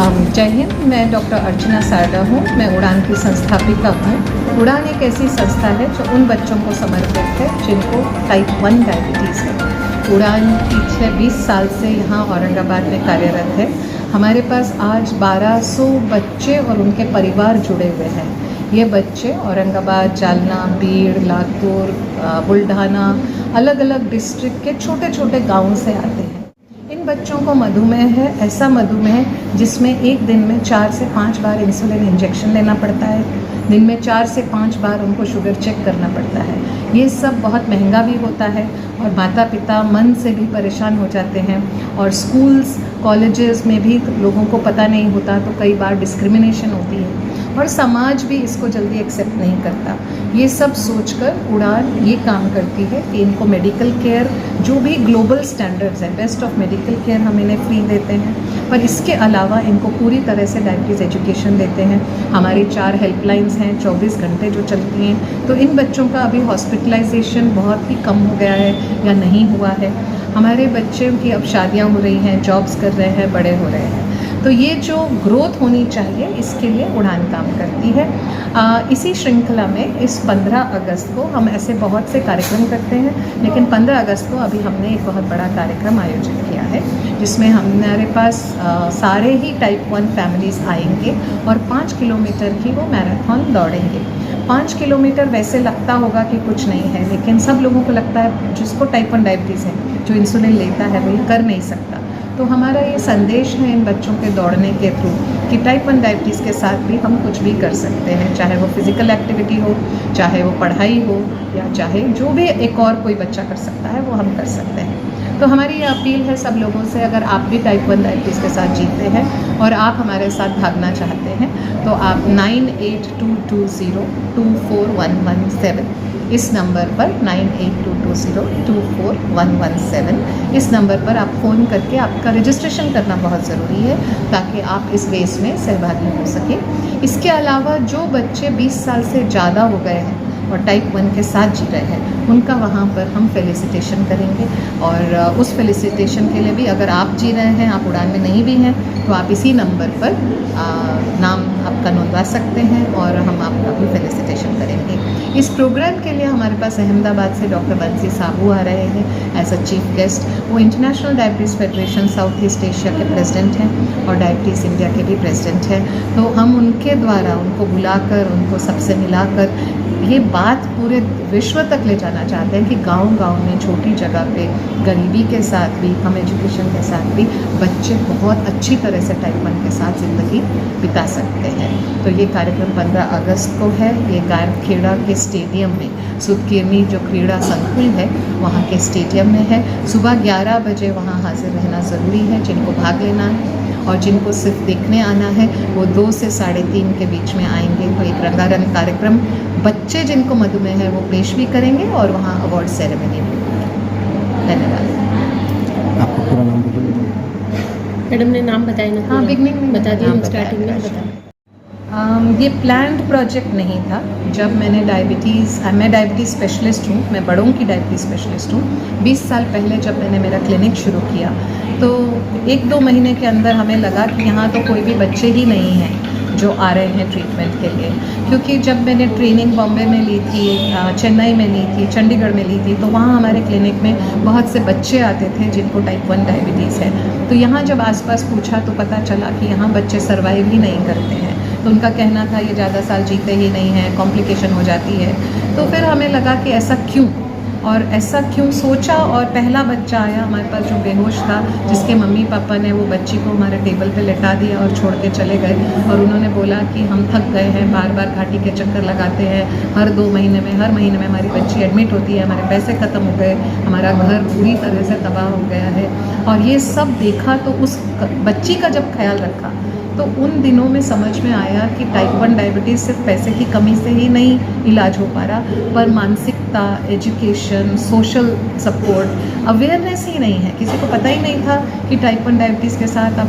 जय हिंद। मैं डॉक्टर अर्चना सारदा हूँ। मैं उड़ान की संस्थापिका हूँ। उड़ान एक ऐसी संस्था है जो उन बच्चों को समर्पित है जिनको टाइप 1 डायबिटीज़ है। उड़ान पिछले 20 साल से यहाँ औरंगाबाद में कार्यरत है। हमारे पास आज 1200 बच्चे और उनके परिवार जुड़े हुए हैं। ये बच्चे औरंगाबाद, जालना, बीड़, लातूर, बुल्ढाना, अलग अलग डिस्ट्रिक्ट के छोटे छोटे गाँव से आते हैं। इन बच्चों को मधुमेह है, ऐसा मधुमेह जिसमें एक दिन में 4 से 5 बार इंसुलिन इंजेक्शन लेना पड़ता है। दिन में 4 से 5 बार उनको शुगर चेक करना पड़ता है। ये सब बहुत महंगा भी होता है और माता पिता मन से भी परेशान हो जाते हैं। और स्कूल्स, कॉलेजेस में भी लोगों को पता नहीं होता तो कई बार डिस्क्रिमिनेशन होती है और समाज भी इसको जल्दी एक्सेप्ट नहीं करता। ये सब सोचकर उड़ान ये काम करती है कि इनको मेडिकल केयर, जो भी ग्लोबल स्टैंडर्ड्स हैं, बेस्ट ऑफ मेडिकल केयर हम इन्हें फ्री देते हैं। पर इसके अलावा इनको पूरी तरह से डायबिटीज़ एजुकेशन देते हैं। हमारी 4 हेल्पलाइंस हैं 24 घंटे जो चलती हैं। तो इन बच्चों का अभी हॉस्पिटलाइजेशन बहुत ही कम हो गया है या नहीं हुआ है। हमारे बच्चों की अब शादियाँ हो रही हैं, जॉब्स कर रहे हैं, बड़े हो रहे हैं। तो ये जो ग्रोथ होनी चाहिए इसके लिए उड़ान काम करती है। इसी श्रृंखला में इस 15 अगस्त को हम ऐसे बहुत से कार्यक्रम करते हैं, लेकिन 15 अगस्त को अभी हमने एक बहुत बड़ा कार्यक्रम आयोजित किया है जिसमें हमारे पास सारे ही टाइप 1 फैमिलीज़ आएंगे और 5 किलोमीटर की वो मैराथन दौड़ेंगे। 5 किलोमीटर वैसे लगता होगा कि कुछ नहीं है, लेकिन सब लोगों को लगता है जिसको टाइप 1 डायबिटीज़ है, जो इंसुलिन लेता है, वो ये कर नहीं सकता। तो हमारा ये संदेश है इन बच्चों के दौड़ने के थ्रू कि टाइप 1 डायबिटीज़ के साथ भी हम कुछ भी कर सकते हैं, चाहे वो फिज़िकल एक्टिविटी हो, चाहे वो पढ़ाई हो, या चाहे जो भी एक और कोई बच्चा कर सकता है वो हम कर सकते हैं। तो हमारी ये अपील है सब लोगों से, अगर आप भी टाइप 1 डायबिटीज़ के साथ जीते हैं और आप हमारे साथ भागना चाहते हैं तो आप 9822024117 इस नंबर पर 9822024117 इस नंबर पर आप फ़ोन करके आपका रजिस्ट्रेशन करना बहुत ज़रूरी है ताकि आप इस रेस में सहभागी हो सकें। इसके अलावा जो बच्चे 20 साल से ज़्यादा हो गए हैं और टाइप 1 के साथ जी रहे हैं उनका वहाँ पर हम फेलिसिटेशन करेंगे। और उस फेलिसिटेशन के लिए भी अगर आप जी रहे हैं, आप उड़ान में नहीं भी हैं, तो आप इसी नंबर पर नाम आपका मंगवा सकते हैं और हम आपका भी फेलिसिटेशन करेंगे। इस प्रोग्राम के लिए हमारे पास अहमदाबाद से डॉक्टर बंसी साहू आ रहे हैं एज अ चीफ गेस्ट। वो international diabetes federation south east Asia के प्रेसिडेंट हैं और डायबिटीज़ इंडिया के भी प्रेसिडेंट हैं। तो हम उनके द्वारा उनको बुलाकर, उनको सबसे मिलाकर ये बात पूरे विश्व तक ले जाना चाहते हैं कि गांव-गांव में, छोटी जगह पे, गरीबी के साथ भी, कम एजुकेशन के साथ भी बच्चे बहुत अच्छी तरह से टाइप 1 के साथ ज़िंदगी बिता सकते हैं। तो ये कार्यक्रम 15 अगस्त को है। ये गायरखेड़ा के स्टेडियम में, सुदकीर्णी जो क्रीड़ा संकुल है वहाँ के स्टेडियम में है। सुबह 11 बजे वहाँ हाजिर रहना ज़रूरी है जिनको भाग लेना है, और जिनको सिर्फ देखने आना है वो 2 से 3:30 के बीच में आएंगे। तो एक रंगारंग कार्यक्रम, बच्चे जिनको मधुमेह है वो पेश भी करेंगे और वहाँ अवार्ड सेरेमनी भी होगी। धन्यवाद। आपका पूरा नाम बताइए। मैडम ने नाम बताया ना? हाँ, बिगनिंग में बता दिया, नाम स्टार्टिंग में बताया। बता। ये प्लान्ड प्रोजेक्ट नहीं था। जब मैंने मैं डायबिटीज़ स्पेशलिस्ट हूँ, मैं बड़ों की डायबिटीज़ स्पेशलिस्ट हूँ। 20 साल पहले जब मैंने मेरा क्लिनिक शुरू किया तो 1-2 महीने के अंदर हमें लगा कि यहाँ तो कोई भी बच्चे ही नहीं हैं जो आ रहे हैं ट्रीटमेंट के लिए। क्योंकि जब मैंने ट्रेनिंग बॉम्बे में ली थी, चेन्नई में ली थी, चंडीगढ़ में ली थी, तो वहाँ हमारे क्लिनिक में बहुत से बच्चे आते थे जिनको टाइप 1 डायबिटीज़ है। तो यहाँ जब आसपास पूछा तो पता चला कि यहाँ बच्चे सर्वाइव ही नहीं करते हैं। तो उनका कहना था ये ज़्यादा साल जीते ही नहीं हैं, कॉम्प्लिकेशन हो जाती है। तो फिर हमें लगा कि ऐसा क्यों, और ऐसा क्यों सोचा, और पहला बच्चा आया हमारे पास जो बेहोश था, जिसके मम्मी पापा ने वो बच्ची को हमारे टेबल पे लेटा दिया और छोड़ के चले गए। और उन्होंने बोला कि हम थक गए हैं, बार बार घाटी के चक्कर लगाते हैं, हर महीने में हमारी बच्ची एडमिट होती है, हमारे पैसे ख़त्म हो गए, हमारा घर पूरी तरह से तबाह हो गया है। और ये सब देखा तो उस बच्ची का जब ख्याल रखा तो उन दिनों में समझ में आया कि टाइप 1 डायबिटीज़ सिर्फ पैसे की कमी से ही नहीं इलाज हो पा रहा, पर मानसिकता, एजुकेशन, सोशल सपोर्ट, अवेयरनेस ही नहीं है। किसी को पता ही नहीं था कि टाइप 1 डायबिटीज़ के साथ आप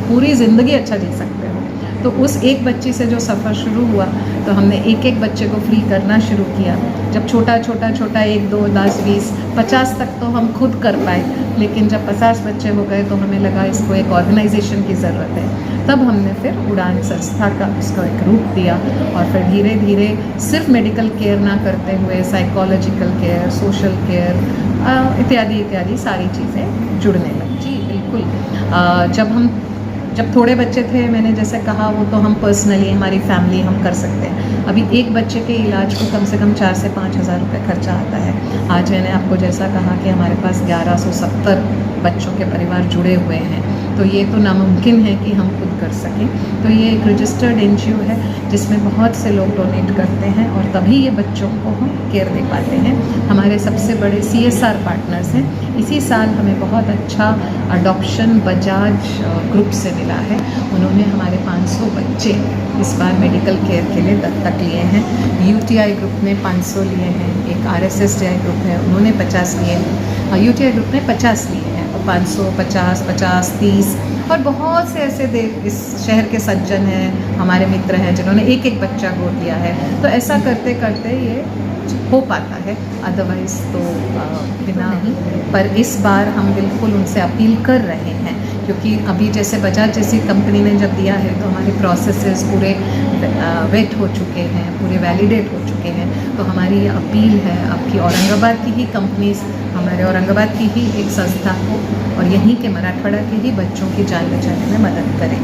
पूरी ज़िंदगी अच्छा जी सकते हो। तो उस एक बच्ची से जो सफ़र शुरू हुआ तो हमने एक एक बच्चे को फ्री करना शुरू किया। जब छोटा 1, 2, 10, 20, 50 तक तो हम खुद कर पाए, लेकिन जब 50 बच्चे हो गए तो हमें लगा इसको एक ऑर्गेनाइजेशन की ज़रूरत है। तब हमने फिर उड़ान संस्था का उसको एक रूप दिया और फिर धीरे धीरे सिर्फ मेडिकल केयर ना करते हुए साइकोलॉजिकल केयर, सोशल केयर इत्यादि इत्यादि सारी चीज़ें जुड़ने लगी। जी बिल्कुल। जब थोड़े बच्चे थे, मैंने जैसे कहा, वो तो हम पर्सनली, हमारी फैमिली हम कर सकते हैं। अभी एक बच्चे के इलाज को कम से कम 4 से 5 हज़ार रुपये खर्चा आता है। आज मैंने आपको जैसा कहा कि हमारे पास 1170 बच्चों के परिवार जुड़े हुए हैं, तो ये तो नामुमकिन है कि हम खुद कर सकें। तो ये एक रजिस्टर्ड NGO है जिसमें बहुत से लोग डोनेट करते हैं और तभी ये बच्चों को हम केयर दे पाते हैं। हमारे सबसे बड़े CSR पार्टनर्स हैं। इसी साल हमें बहुत अच्छा अडॉप्शन बजाज ग्रुप से मिला है। उन्होंने हमारे 500 बच्चे इस बार मेडिकल केयर के लिए दत्तक लिए हैं। UTI ग्रुप ने 500 लिए हैं, एक RSSDI ग्रुप है, उन्होंने 50 लिए हैं, UTI ग्रुप ने 50 लिए हैं, तो 500, 50, 50, 30 और बहुत से ऐसे इस शहर के सज्जन हैं, हमारे मित्र हैं, जिन्होंने एक एक बच्चा गोद लिया है। तो ऐसा करते करते ये हो पाता है, अदरवाइज़ तो बिना नहीं। पर इस बार हम बिल्कुल उनसे अपील कर रहे हैं, क्योंकि अभी जैसे बजाज जैसी कंपनी ने जब दिया है तो हमारे प्रोसेसेस पूरे वेट हो चुके हैं, पूरे वैलिडेट हो चुके हैं। तो हमारी ये अपील है आपकी औरंगाबाद की ही कंपनीज, हमारे औरंगाबाद की ही एक संस्था को और यहीं के मराठवाड़ा के ही बच्चों की जान बचाने में मदद करें।